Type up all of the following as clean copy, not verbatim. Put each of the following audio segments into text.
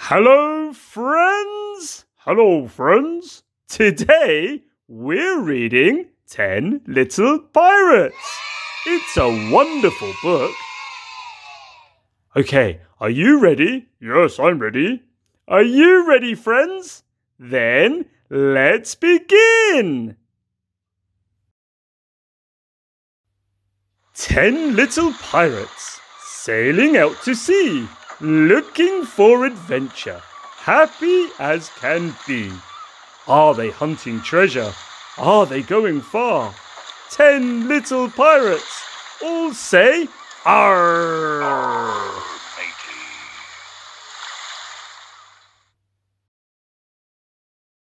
Hello, friends! Hello, friends! Today, we're reading 10 Little Pirates. It's a wonderful book. Okay, are you ready? Yes, I'm ready. Are you ready, friends? Then, let's begin! 10 little pirates sailing out to sea, looking for adventure, happy as can be. Are they hunting treasure? Are they going far? 10 little pirates all say, "Arr!" Arr, matey.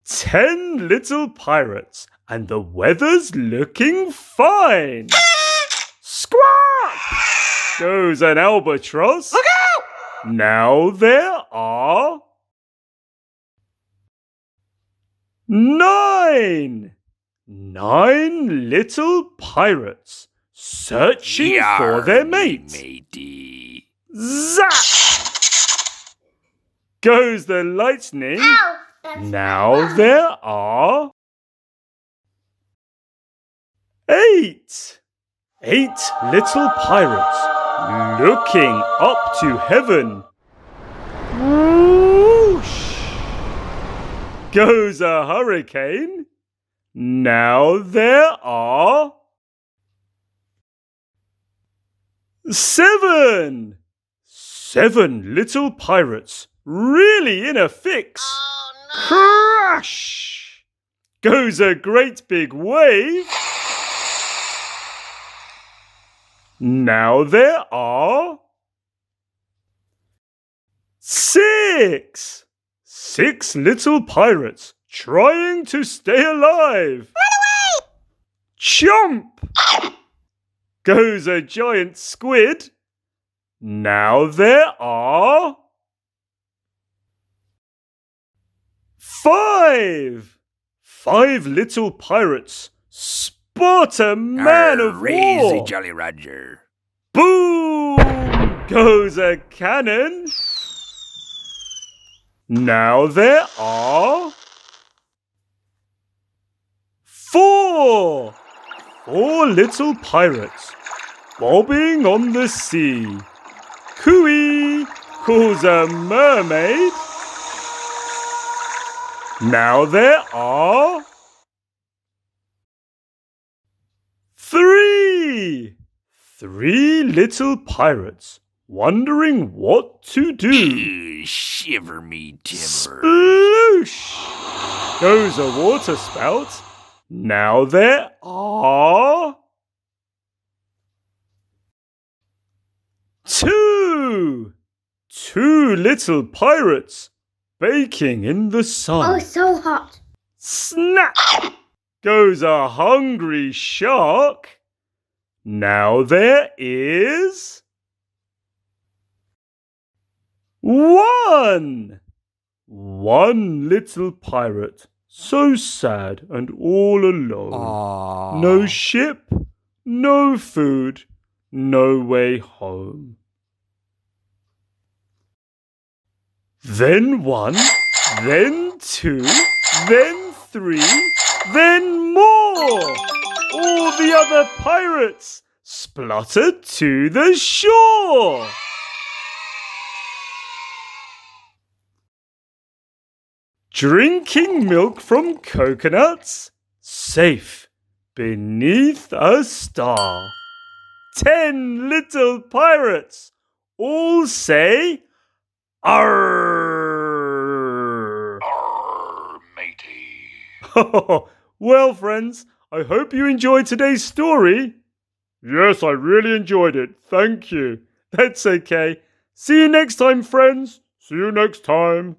10 little pirates, and the weather's looking fine. Squawk! Goes an albatross. Look out! Now there are 9 little pirates searching for their mate. Matey. Zap! Goes the lightning. Ow, Now there are 8 little pirates looking up to heaven. Whoosh! Goes a hurricane. Now there are 7 little pirates really in a fix. Oh, no. Crash! Goes a great big wave. Now there are 6 little pirates trying to stay alive. Run away! Chomp! Goes a giant squid. Now there are 5 little pirates spot a man of Crazy war. Jolly Roger. Boom! Goes a cannon. Now there are 4 little pirates bobbing on the sea. Cooey calls a mermaid. Now there are 3 little pirates wondering what to do. Ew, shiver me timber. Sploosh! Goes a water spout. Now there are 2 little pirates baking in the sun. Oh, so hot. Snap! Goes a hungry shark. Now there is 1 little pirate, so sad and all alone. Aww. No ship, no food, no way home. Then 1, then 2, then 3, then more! All the other pirates spluttered to the shore. Drinking milk from coconuts, safe beneath a star. 10 little pirates all say, "Arr!" Arr, matey. Well, friends, I hope you enjoyed today's story. Yes, I really enjoyed it. Thank you. That's okay. See you next time, friends. See you next time.